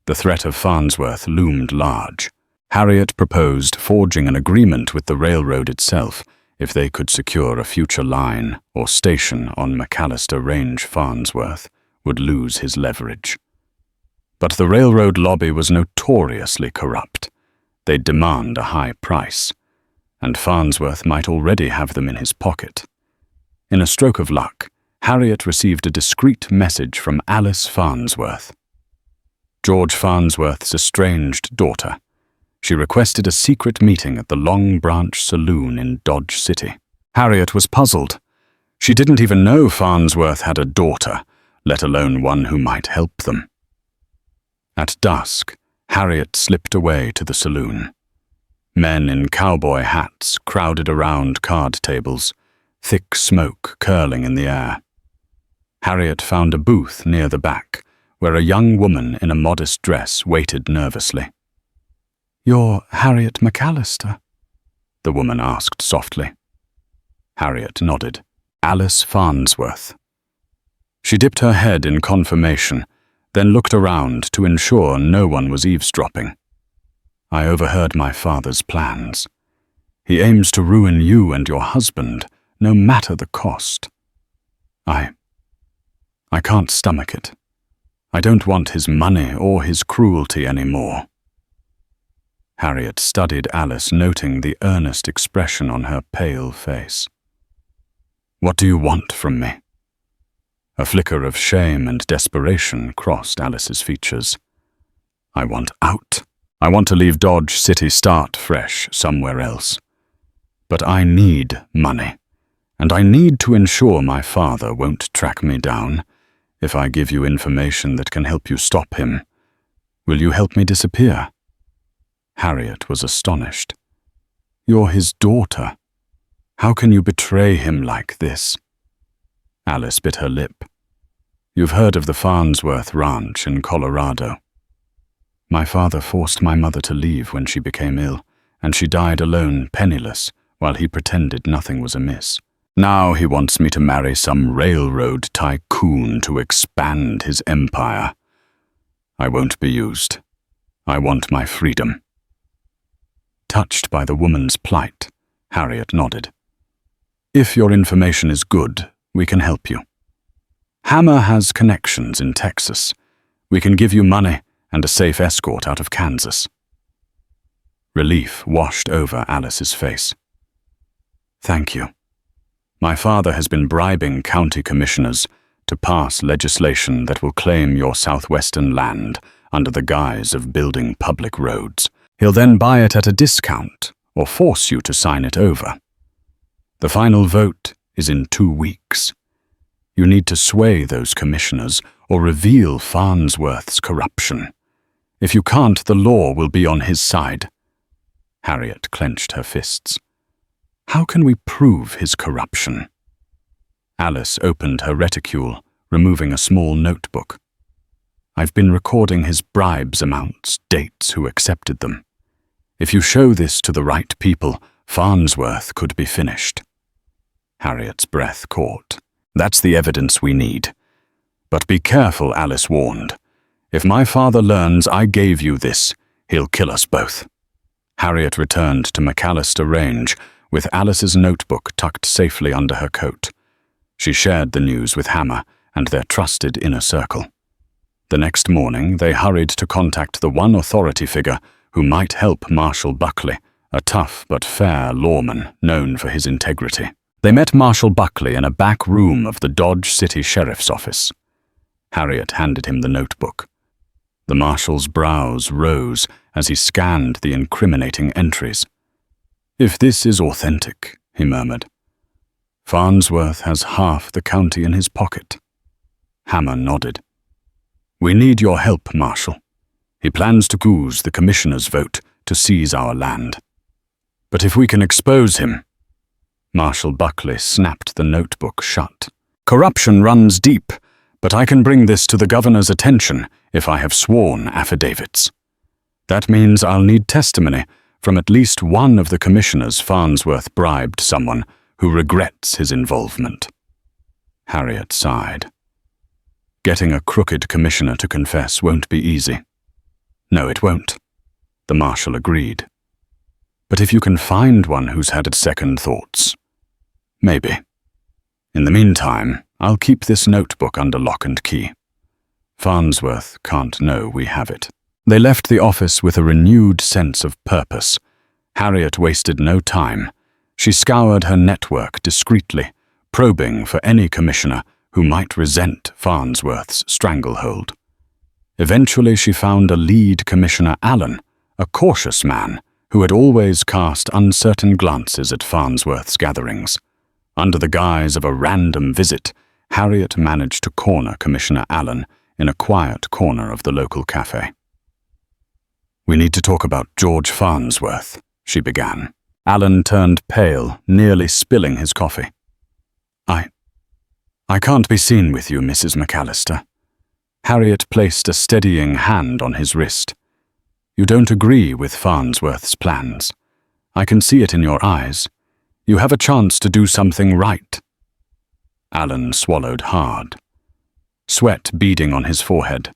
The threat of Farnsworth loomed large. Harriet proposed forging an agreement with the railroad itself if they could secure a future line or station on McAllister Range. Farnsworth would lose his leverage. But the railroad lobby was notoriously corrupt. They'd demand a high price, and Farnsworth might already have them in his pocket. In a stroke of luck, Harriet received a discreet message from Alice Farnsworth, George Farnsworth's estranged daughter. She requested a secret meeting at the Long Branch Saloon in Dodge City. Harriet was puzzled. She didn't even know Farnsworth had a daughter, let alone one who might help them. At dusk, Harriet slipped away to the saloon. Men in cowboy hats crowded around card tables, thick smoke curling in the air. Harriet found a booth near the back, where a young woman in a modest dress waited nervously. "You're Harriet McAllister?" the woman asked softly. Harriet nodded. "Alice Farnsworth." She dipped her head in confirmation, then looked around to ensure no one was eavesdropping. "I overheard my father's plans. He aims to ruin you and your husband, no matter the cost. I can't stomach it. I don't want his money or his cruelty anymore." Harriet studied Alice, noting the earnest expression on her pale face. "What do you want from me?" A flicker of shame and desperation crossed Alice's features. "I want out. I want to leave Dodge City, start fresh somewhere else. But I need money, and I need to ensure my father won't track me down. If I give you information that can help you stop him, will you help me disappear?" Harriet was astonished. "You're his daughter. How can you betray him like this?" Alice bit her lip. "You've heard of the Farnsworth Ranch in Colorado. My father forced my mother to leave when she became ill, and she died alone, penniless, while he pretended nothing was amiss. Now he wants me to marry some railroad tycoon to expand his empire. I won't be used. I want my freedom." Touched by the woman's plight, Harriet nodded. "If your information is good, we can help you. Hammer has connections in Texas. We can give you money and a safe escort out of Kansas." Relief washed over Alice's face. "Thank you. My father has been bribing county commissioners to pass legislation that will claim your southwestern land under the guise of building public roads. He'll then buy it at a discount or force you to sign it over. The final vote is in 2 weeks. You need to sway those commissioners or reveal Farnsworth's corruption. If you can't, the law will be on his side." Harriet clenched her fists. "How can we prove his corruption?" Alice opened her reticule, removing a small notebook. "I've been recording his bribes amounts, dates, who accepted them. If you show this to the right people, Farnsworth could be finished." Harriet's breath caught. "That's the evidence we need. But be careful," Alice warned. "If my father learns I gave you this, he'll kill us both." Harriet returned to McAllister Range, with Alice's notebook tucked safely under her coat. She shared the news with Hammer and their trusted inner circle. The next morning, they hurried to contact the one authority figure who might help Marshal Buckley, a tough but fair lawman known for his integrity. They met Marshal Buckley in a back room of the Dodge City Sheriff's Office. Harriet handed him the notebook. The marshal's brows rose as he scanned the incriminating entries. "If this is authentic," he murmured, "Farnsworth has half the county in his pocket." Hammer nodded. "We need your help, Marshal. He plans to use the commissioner's vote to seize our land. But if we can expose him—" Marshal Buckley snapped the notebook shut. "Corruption runs deep, but I can bring this to the governor's attention if I have sworn affidavits. That means I'll need testimony from at least one of the commissioners Farnsworth bribed someone who regrets his involvement." Harriet sighed. "Getting a crooked commissioner to confess won't be easy." "No, it won't," the marshal agreed. "But if you can find one who's had second thoughts, maybe. In the meantime, I'll keep this notebook under lock and key. Farnsworth can't know we have it." They left the office with a renewed sense of purpose. Harriet wasted no time. She scoured her network discreetly, probing for any commissioner who might resent Farnsworth's stranglehold. Eventually she found a lead Commissioner Allen, a cautious man who had always cast uncertain glances at Farnsworth's gatherings. Under the guise of a random visit, Harriet managed to corner Commissioner Allen in a quiet corner of the local cafe. "We need to talk about George Farnsworth," she began. Allen turned pale, nearly spilling his coffee. I can't be seen with you, Mrs. McAllister." Harriet placed a steadying hand on his wrist. "You don't agree with Farnsworth's plans. I can see it in your eyes. You have a chance to do something right." Allen swallowed hard, sweat beading on his forehead.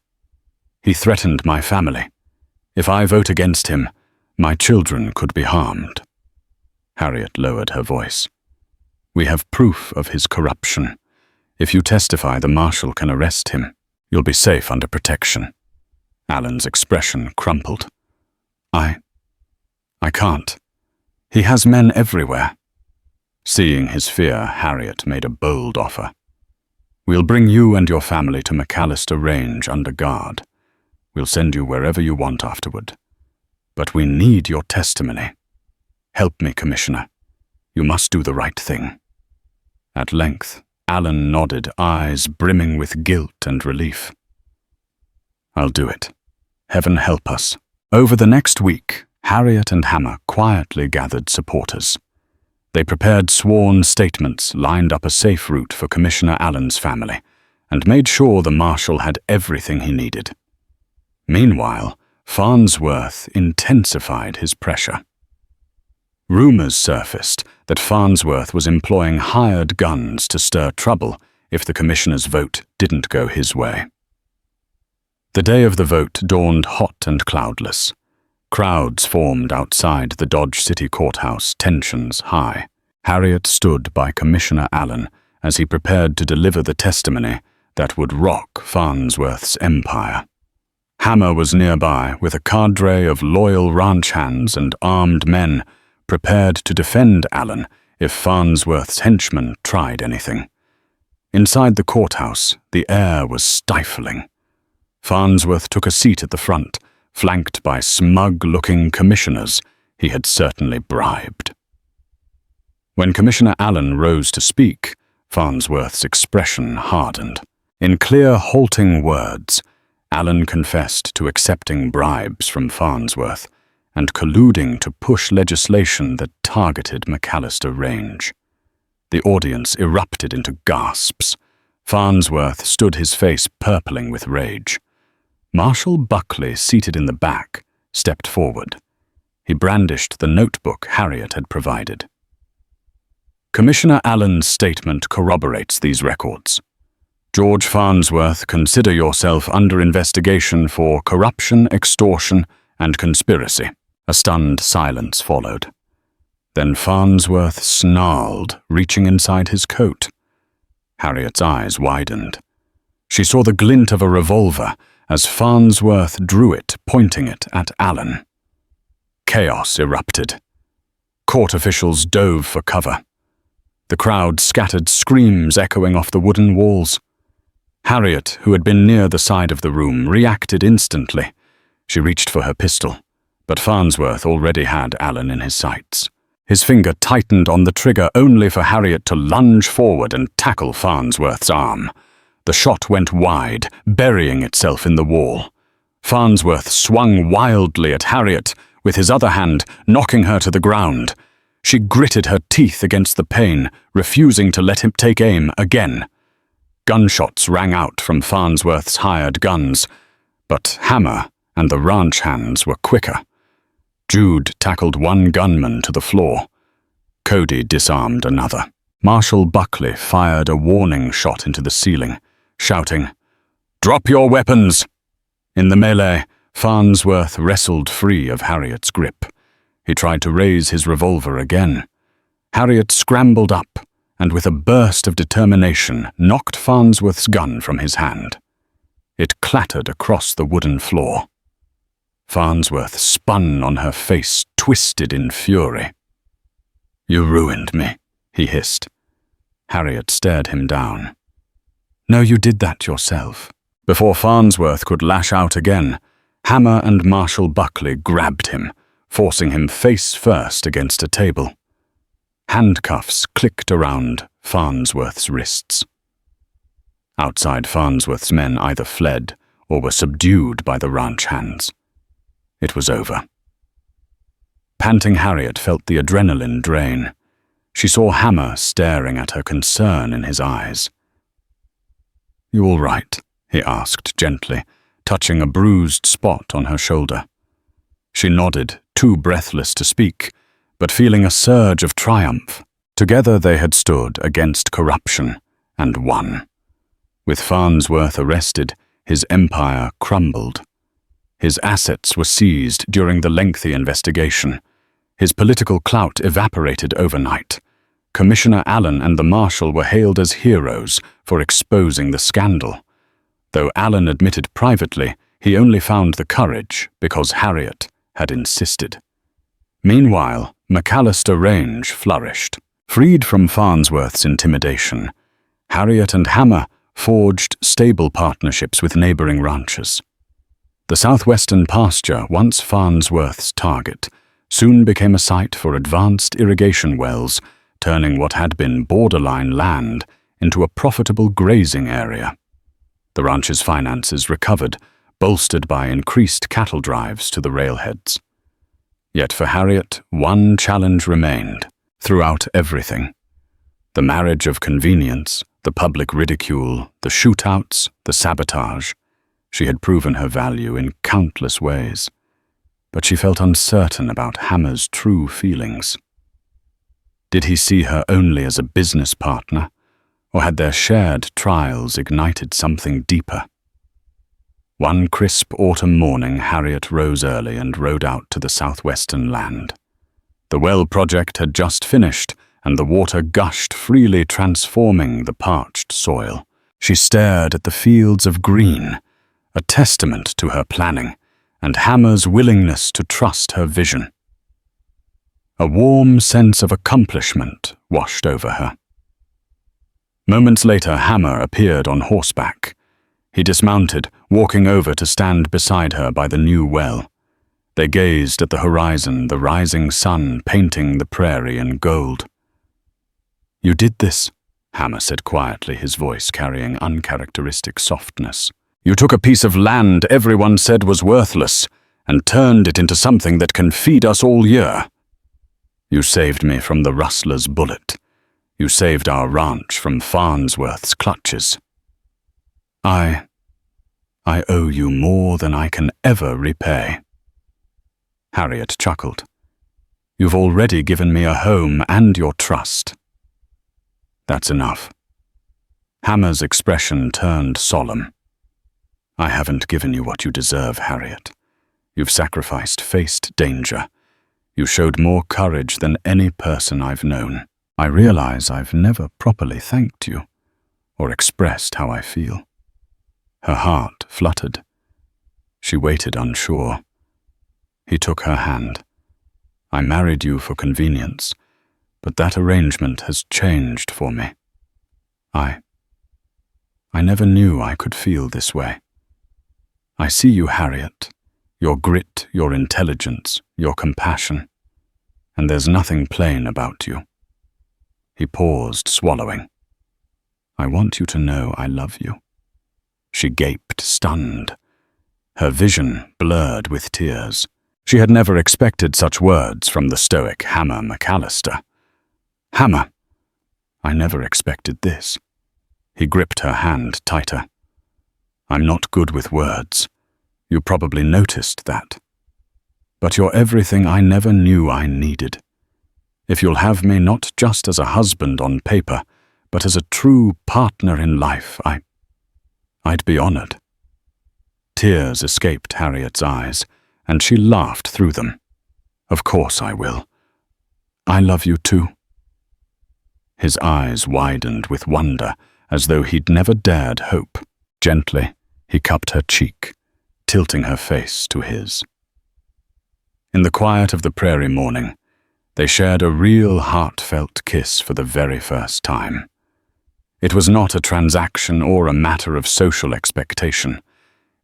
"He threatened my family. If I vote against him, my children could be harmed." Harriet lowered her voice. "We have proof of his corruption. If you testify, the marshal can arrest him. You'll be safe under protection." Allen's expression crumpled. I can't. He has men everywhere." Seeing his fear, Harriet made a bold offer. "We'll bring you and your family to McAllister Range under guard. We'll send you wherever you want afterward. But we need your testimony. Help me, Commissioner. You must do the right thing." At length, Allen nodded, eyes brimming with guilt and relief. "I'll do it. Heaven help us." Over the next week, Harriet and Hammer quietly gathered supporters. They prepared sworn statements, lined up a safe route for Commissioner Allen's family, and made sure the marshal had everything he needed. Meanwhile, Farnsworth intensified his pressure. Rumors surfaced that Farnsworth was employing hired guns to stir trouble if the commissioner's vote didn't go his way. The day of the vote dawned hot and cloudless. Crowds formed outside the Dodge City Courthouse, tensions high. Harriet stood by Commissioner Allen as he prepared to deliver the testimony that would rock Farnsworth's empire. Hammer was nearby with a cadre of loyal ranch hands and armed men prepared to defend Allen if Farnsworth's henchmen tried anything. Inside the courthouse, the air was stifling. Farnsworth took a seat at the front, flanked by smug-looking commissioners he had certainly bribed. When Commissioner Allen rose to speak, Farnsworth's expression hardened. In clear, halting words, Allen confessed to accepting bribes from Farnsworth and colluding to push legislation that targeted McAllister Range. The audience erupted into gasps. Farnsworth stood, his face purpling with rage. Marshal Buckley, seated in the back, stepped forward. He brandished the notebook Harriet had provided. "Commissioner Allen's statement corroborates these records. George Farnsworth, consider yourself under investigation for corruption, extortion, and conspiracy." A stunned silence followed. Then Farnsworth snarled, reaching inside his coat. Harriet's eyes widened. She saw the glint of a revolver as Farnsworth drew it, pointing it at Allen. Chaos erupted. Court officials dove for cover. The crowd scattered, screams echoing off the wooden walls. Harriet, who had been near the side of the room, reacted instantly. She reached for her pistol, but Farnsworth already had Alan in his sights. His finger tightened on the trigger only for Harriet to lunge forward and tackle Farnsworth's arm. The shot went wide, burying itself in the wall. Farnsworth swung wildly at Harriet, with his other hand knocking her to the ground. She gritted her teeth against the pain, refusing to let him take aim again. Gunshots rang out from Farnsworth's hired guns, but Hammer and the ranch hands were quicker. Jude tackled one gunman to the floor. Cody disarmed another. Marshal Buckley fired a warning shot into the ceiling, shouting, "Drop your weapons!" In the melee, Farnsworth wrestled free of Harriet's grip. He tried to raise his revolver again. Harriet scrambled up, and with a burst of determination knocked Farnsworth's gun from his hand. It clattered across the wooden floor. Farnsworth spun on her face, twisted in fury. "You ruined me," he hissed. Harriet stared him down. "No, you did that yourself." Before Farnsworth could lash out again, Hammer and Marshal Buckley grabbed him, forcing him face first against a table. Handcuffs clicked around Farnsworth's wrists. Outside, Farnsworth's men either fled or were subdued by the ranch hands. It was over. Panting Harriet felt the adrenaline drain. She saw Hammer staring at her concern in his eyes. "You all right?" he asked gently, touching a bruised spot on her shoulder. She nodded, too breathless to speak, but feeling a surge of triumph. Together they had stood against corruption and won. With Farnsworth arrested, his empire crumbled. His assets were seized during the lengthy investigation. His political clout evaporated overnight. Commissioner Allen and the Marshal were hailed as heroes for exposing the scandal. Though Allen admitted privately, he only found the courage because Harriet had insisted. Meanwhile, McAllister Range flourished. Freed from Farnsworth's intimidation, Harriet and Hammer forged stable partnerships with neighboring ranchers. The southwestern pasture, once Farnsworth's target, soon became a site for advanced irrigation wells, turning what had been borderline land into a profitable grazing area. The ranch's finances recovered, bolstered by increased cattle drives to the railheads. Yet for Harriet, one challenge remained throughout everything. The marriage of convenience, the public ridicule, the shootouts, the sabotage. She had proven her value in countless ways, but she felt uncertain about Hammer's true feelings. Did he see her only as a business partner, or had their shared trials ignited something deeper? One crisp autumn morning, Harriet rose early and rode out to the southwestern land. The well project had just finished, and the water gushed freely, transforming the parched soil. She stared at the fields of green, a testament to her planning, and Hammer's willingness to trust her vision. A warm sense of accomplishment washed over her. Moments later, Hammer appeared on horseback. He dismounted, walking over to stand beside her by the new well. They gazed at the horizon, the rising sun painting the prairie in gold. "You did this," Hammer said quietly, his voice carrying uncharacteristic softness. "You took a piece of land everyone said was worthless and turned it into something that can feed us all year. You saved me from the rustler's bullet. You saved our ranch from Farnsworth's clutches. I owe you more than I can ever repay." Harriet chuckled. "You've already given me a home and your trust." "That's enough." Hammer's expression turned solemn. "I haven't given you what you deserve, Harriet. You've sacrificed, faced danger. You showed more courage than any person I've known. I realize I've never properly thanked you or expressed how I feel." Her heart fluttered. She waited unsure. He took her hand. "I married you for convenience, but that arrangement has changed for me. I I never knew I could feel this way. I see you, Harriet, your grit, your intelligence, your compassion, and there's nothing plain about you." He paused, swallowing. "I want you to know I love you." She gaped, stunned, her vision blurred with tears. She had never expected such words from the stoic Hammer McAllister. "Hammer, I never expected this." He gripped her hand tighter. "I'm not good with words. You probably noticed that. But you're everything I never knew I needed. If you'll have me not just as a husband on paper, but as a true partner in life, I'd be honored." Tears escaped Harriet's eyes, and she laughed through them. "Of course I will. I love you too." His eyes widened with wonder, as though he'd never dared hope. Gently, he cupped her cheek, tilting her face to his. In the quiet of the prairie morning, they shared a real heartfelt kiss for the very first time. It was not a transaction or a matter of social expectation.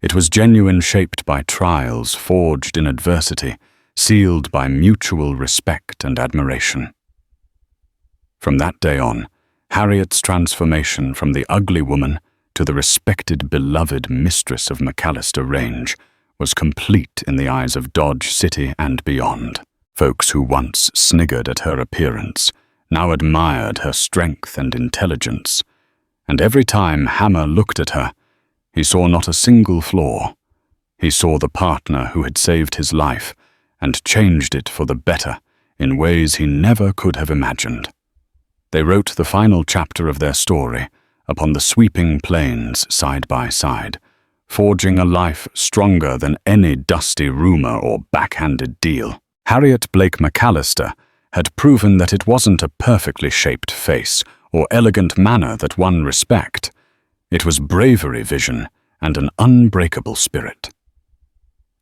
It was genuine, shaped by trials, forged in adversity, sealed by mutual respect and admiration. From that day on, Harriet's transformation from the ugly woman to the respected, beloved mistress of McAllister Range was complete in the eyes of Dodge City and beyond. Folks who once sniggered at her appearance now admired her strength and intelligence, and every time Hammer looked at her, he saw not a single flaw. He saw the partner who had saved his life and changed it for the better in ways he never could have imagined. They wrote the final chapter of their story upon the sweeping plains side by side, forging a life stronger than any dusty rumor or backhanded deal. Harriet Blake McAllister had proven that it wasn't a perfectly shaped face or elegant manner that won respect. It was bravery, vision, and an unbreakable spirit.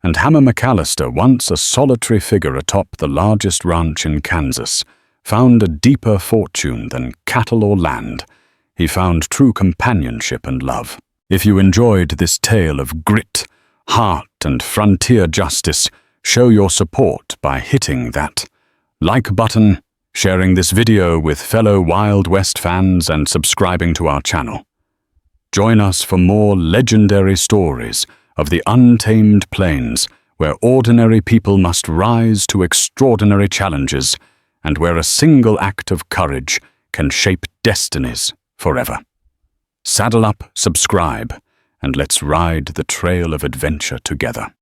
And Hammer McAllister, once a solitary figure atop the largest ranch in Kansas, found a deeper fortune than cattle or land. He found true companionship and love. If you enjoyed this tale of grit, heart, and frontier justice, show your support by hitting that like button, sharing this video with fellow Wild West fans, and subscribing to our channel. Join us for more legendary stories of the untamed plains, where ordinary people must rise to extraordinary challenges, and where a single act of courage can shape destinies forever. Saddle up, subscribe, and let's ride the trail of adventure together.